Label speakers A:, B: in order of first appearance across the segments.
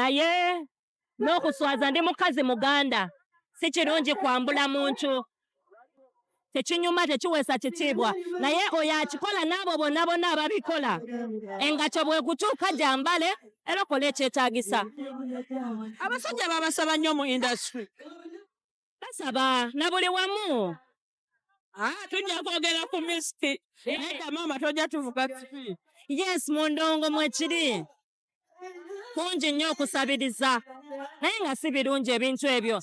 A: naye n'okuswaza ndi mukazi muganda si kirungi kwambula muntu tekinyuma tekiweesa kitiibwa naye oyo akikola n'abo bonna bonna ababikola engato bwe kutuuka gyambale era okola ekyetaagisa.
B: Abasajja babasaba nnyo mu industry.
A: Basaba na buli wamu.
B: Tujja kwogera ku miski. Naye maama tojja tuvuga TV.
A: Yes, mu ndongo mwekiri. Kungi nnyo okusabiriza naye nga si birungi ebintu ebyo.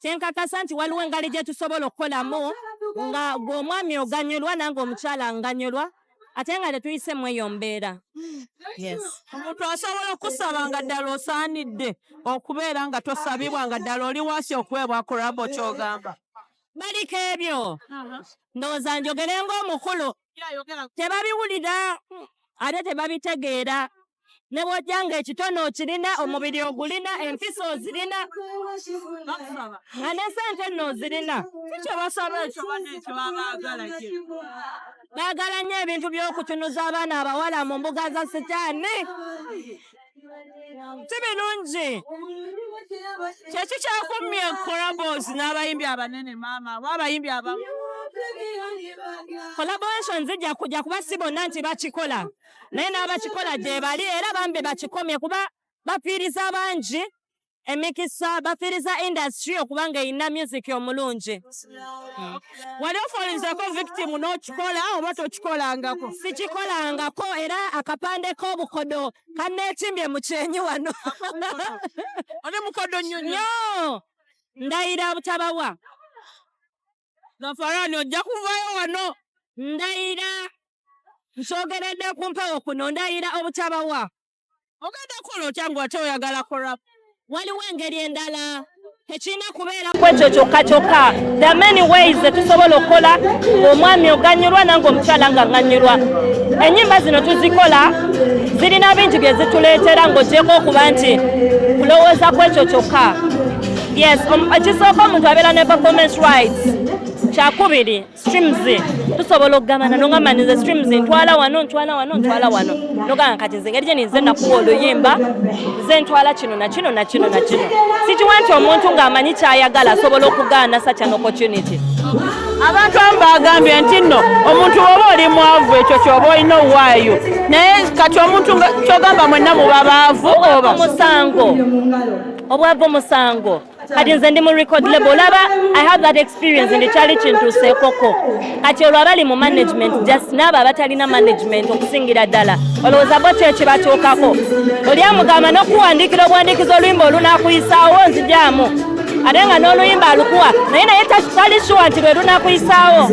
A: Kyenkakasa nti waliwo engali gye tusobola okukolamu nga gw'omwami oganyulwa nange omukyala nganyulwa ate nga tetuyisemu eyo mbeera. Yes.
B: Omuntu asobola okusaba nga ddala osaanidde okubeera nga tosabibwa nga ddala oli wansi okuweebwa kolabo ky'ogamba.
A: Baliko ebyo. Ndowooza njogere ng'omukulu. Tebabiwulira ate tebabitegeera. Ne bw'ojja ng'ekitono okirina omubiri ogulina empisa ozirina nga ne ssente nno ozirina.
B: Kikyo basaba ekyo banekyo babaagala kye.
A: Baagala nnyo ebintu by'okutunuza abaana abawala mu mbuga za sitaani. Si birungi.
B: Kyeki kyakummye collabos n'abayimbi abanene maama oba abayimbi abamu.
A: Collaboration zijja kujja kuba si bonna nti bakikola naye n'abakikola gye bali era bambi bakikomye kuba bafiiriza bangi emikisa bafiiriza industry okuba ng'eyina music omulungi.
B: Wali ofuulizeko victim n'okikola oba tokikolangako?
A: Sikikolangako era akapande k'obukodo kanneetimbye mu kyenyi wano.
B: Oli mukodo nnyo
A: nnyo. Ndayira butabawa.
B: Nafarani ojja kuvaayo wano.
A: Ndayira nsogeredde ku mpewo kuno ndayira obutabawa.
B: Ogenda kukola otya ng'ate oyagala collab?
A: Waliwo engeri endala tekirina kubeera ku ekyo kyokka kyokka. There are many ways tusobola okukola ng'omwami oganyulwa nange omukyala nga nganyulwa. Ennyimba zino tuzikola zirina bingi bye zituleetera ng'ogyeko okuba nti kulowooza ku ekyo kyokka. Yes, ekisooka omuntu abeera ne performance rights. Kyakubiri streams tusobola okugambana n'ogamba nze streams ntwala wano n'ogamba kati nze engeri gye ninze nakuwa oluyimba nze ntwala kino na kino na kino na kino. Sikiwa nti omuntu ng'amanyi kyayagala asobola okugaana such an opportunity.
B: Abantu abamu bagambye nti nno omuntu oba oli mwavu ekyo ky'oba olina owaayo naye kati omuntu ky'ogamba mwenna muba baavu oba
A: obwavu musango. Kati nze ndi mu record label olaba I have that experience ndi kyali kintu sekoko. Kati olwo abali mu management just n'abo abatalina management okusingira ddala olowooza bo kyo ekibatuukako. Oli amugamba n'okuwandiikira obuwandiikiza oluyimba olunaakuyisaawo nzijaamu ate nga n'oluyimba alukuwa naye tali sure nti lwe lunaakuyisaawo.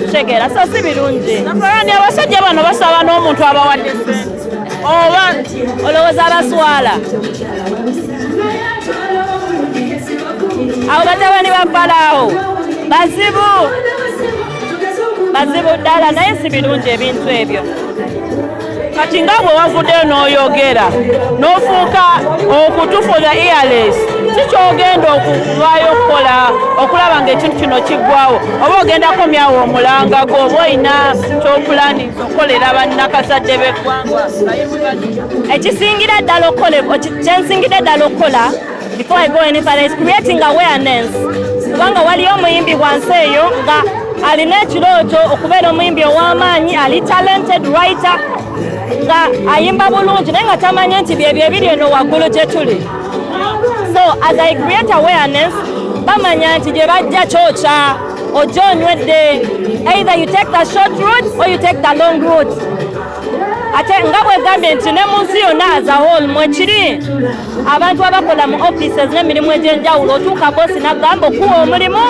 A: Kitegeera so si birungi.
B: Nafarani abasajja bano basaba n'omuntu abawadde ssente oba
A: olowooza abaswala. Abo batabani ba Falaawo bazibu ddala naye si birungi ebintu ebyo.
B: Kati nga bwe wavuddeyo n'oyogera n'ofuuka okutufuza earless kikyogenda okuvaayo okukola okulaba ng'ekintu kino kiggwawo oba ogendako myawo omulanga gwo oba olina ky'opulaninga okukolera bannakazadde b'eggwanga.
A: Ekisingira ddala okukolebwa kyensingira ddala okukola before I go any further is creating awareness. Kubanga waliyo omuyimbi wansi eyo nga alina ekirooto okubeera omuyimbi ow'amaanyi ali talented writer nga ayimba bulungi naye nga tamanye nti byebyo ebiri eno waggulu gye tuli. So as I create awareness bamanya nti gye bajja kyokya ojja onywedde either you take the short route or you take the long route. Ate nga bwegambye nti ne mu nsi yonna as a whole mwekiri abantu abakola mu offices n'emirimu egy'enjawulo otuuka bosi n'agamba okuwa omulimu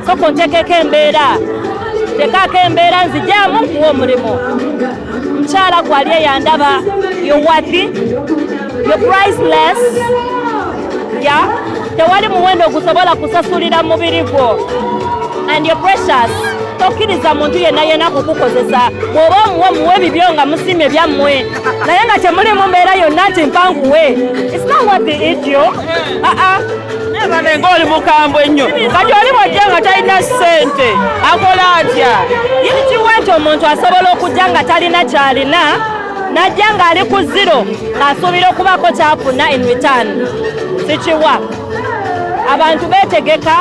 A: soko nteekeko embeera tekaako embeera nzijaamu nkuwa omulimu. Mukyala gwali eyandaba you're worthy, you're priceless. Tewali muwendo ogusobola kusasulira mubiri gwo and you're precious. Tokkiriza muntu yenna kukukozesa bw'oba omuwa muwe bibyo nga musiimye byammwe naye nga temuli mu mbeera yonna nti mpanguwe. It's not worth it yo.
B: Nebane ng'oli mukambwe ennyo kati oli bw'ojja nga talina ssente akola atya?
A: Kikiwa nti omuntu asobola okujja nga talina kyalina najja ng'ali ku zero ng'asuubira okubako kyafuna in return sikiwa abantu beetegeka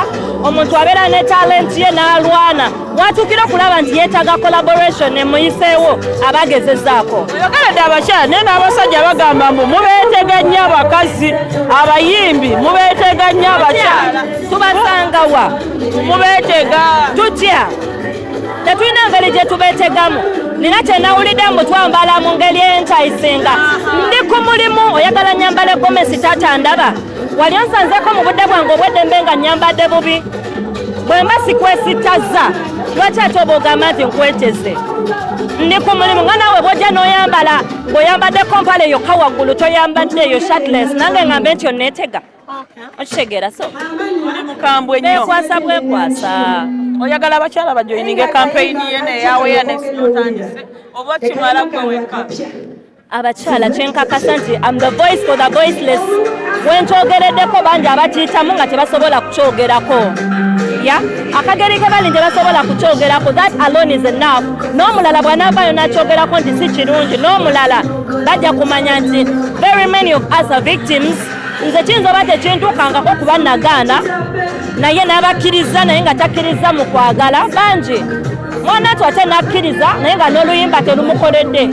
A: omuntu abeera ne talent ye n'alwana watuukira okulaba nti yeetaaga collaboration emuyiseewo abagezezaako
B: oyogeredde abakyala naye n'abasajja bagamba mbu mubeeteganya abakazi abayimbi mubeeteganya abakyala
A: tubasanga wa
B: mubeetega
A: tutya tetulina ngeri gye tubeetegamu nina kye nawulidde mbu twambala mu ngeri entayisinga ndi ku mulimu oyagala nyambale gomesi taata ndaba wali onsanzeko mu budde bwange obweddembe nga nyambadde bubi bwe mba sikwesitaza lwaki ate oba ogamba nti nkweteze ndi ku mulimu nga naawe bwojja n'oyambala ng'oyambadde kompale yokka waggulu toyambaddeeyo shirtless nange ngambe nti onneetega okitegeera so
B: oli mukambwe nnyo
A: bwekwasa bwekwasa
B: oyagala abakyala bajoyininge campaign yene eya awareness yotandise oba kimala kweweka
A: abakyala kyenkakasa nti am the voice for the voiceless bwenkyogereddeko bangi abakiyitamu nga tebasobola kukyogerako ya akageri ke bali tebasobola kukyogerako that alone is enough n'omulala bw'anaavaayo n'akyogerako nti si kirungi n'omulala bajja kumanya nti very many of us are victims nze kiyinza oba tekintuukangako kuba nagaana naye n'abakkiriza naye nga takkiriza mu kwagala bangi mwana atu ate nakkiriza naye nga n'oluyimba terumukoledde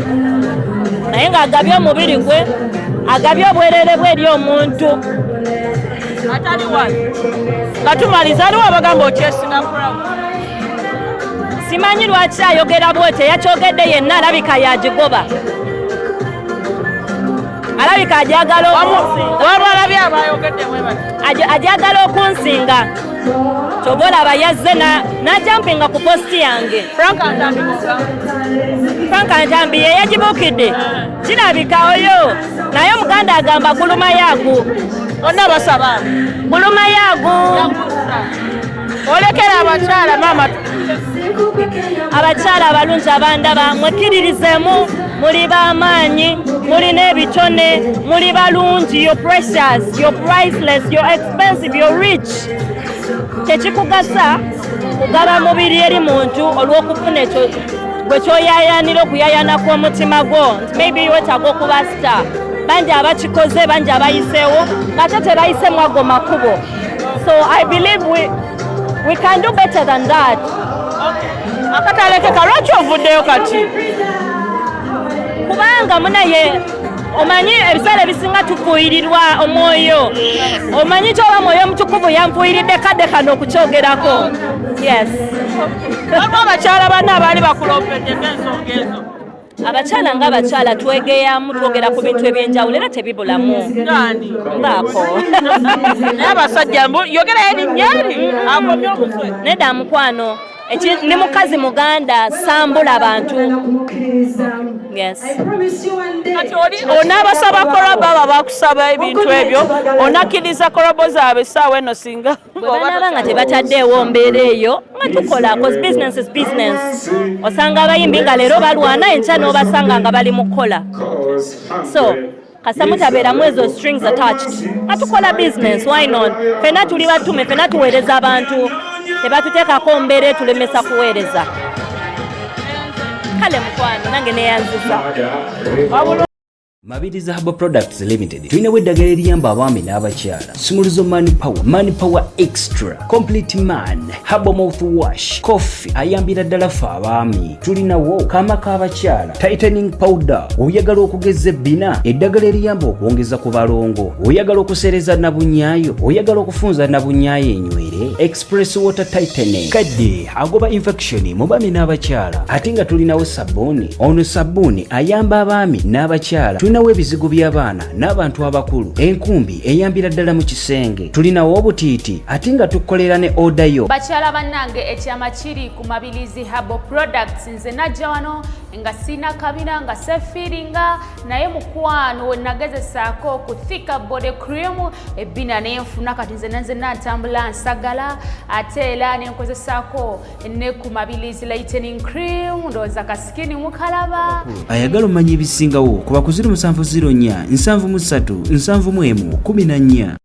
A: naye ng'agabye omubiri gwe agabye obwerere bwe eri omuntu
B: atali wali nga tumaliza aliwo abagamba okyesinakulamu
A: simanyi lwaki ayogera bwete yakyogedde yenna alabika yagigoba alabika ajagala
B: wabwalabye abayogedde
A: ajagala okunsinga kyoba olaba yazze najampinga ku posti yange Frank Antambi ye yagibuukidde kirabika oyo naye omuganda agamba guluma yaagu
B: onna basaba
A: guluma yaagu
B: olekera abakyala maama
A: abakyala abalungi abandaba mwekkiririzemu muli b'amaanyi mulina ebitone muli balungi you're precious you're priceless you're expensive you're rich tekikugasa kugaba mubiri eri muntu olw'okufuna ekyo gwe kyoyaayaanira okuyaayaanako omutima gwo nti maybe wetaaga okuba star bangi abakikoze bangi abayiseewo ng'ate tebayisemu ago makubo so I believe we can do better than that.
B: akatalekeka lwaki ovuddeyo kati
A: kubanga munaye omanyi ebiseera ebisinga tufuuyirirwa omwoyo omanyi kyoba mwoyo omutukuvu yanfuuyiridde kadde kano okukyogerako yes
B: waliwo abakyala banna abaali bakulompeddeko ensonga ezo
A: abakyala ng'abakyala twegeyamu twogera ku bintu ebyenjawulo era tebibulamu ngaako
B: naye abasajja yogerayo erinnya eri akomye omutwe
A: nedda mukwano ni mukazi muganda sambula abantu yes
B: kati onaabasaba kolobo aba bakusaba ebintu ebyo onakkiriza kolobo zaabwe essaawa eno singa
A: bwebanaba nga tebataddeewo mbeera eyo nga tukola cause business is business osanga abayimbi nga leero balwana enkya n'obasanga nga bali mu kukola so kasa mutabeeramu ezo strings attached nga tukola business why not fena tuli batume fena tuweereza abantu tebatuteekako mbeera etulemesa kuweereza kale mukwano nange neyanziza
C: Mabirizi Herbal Products Limited tulinawo eddagala eriyamba abaami n'abakyala Simuluzo Man Power Extra Complete Man Herbal Mouthwash Coffee ayambira ddala ffe abaami tulinawo kaama k'abakyala Tightening Powder oyagala okugeza ebbina eddagala eriyamba okwongeza ku balongo oyagala okusereza nabunyaayo oyagala okufunza nabunyaayo enywere Express Water Tightening kadde agoba infection mu baami n'abakyala ate nga tulinawo sabbuuni ono sabbuuni ayamba abaami n'abakyala tulinawo ebizigo by'abaana n'abantu abakulu enkumbi eyambira ddala mu kisenge tulinawo obutiiti ate nga tukolera ne oda yo
D: bakyala bannange ekyama kiri ku Mabirizi Herbal Products nze najja wano nga sina kabina nga sefiringa naye mukwano we nagezesaako ku Thika Body Cream ebbina nenfuna kati nze natambula nsagala ate era nenkozesaako ne ku Mabirizi Lightening Cream ndowooza kasikini mukalaba
C: ayagala omanya ebisingawo kuba ku 0704 731 14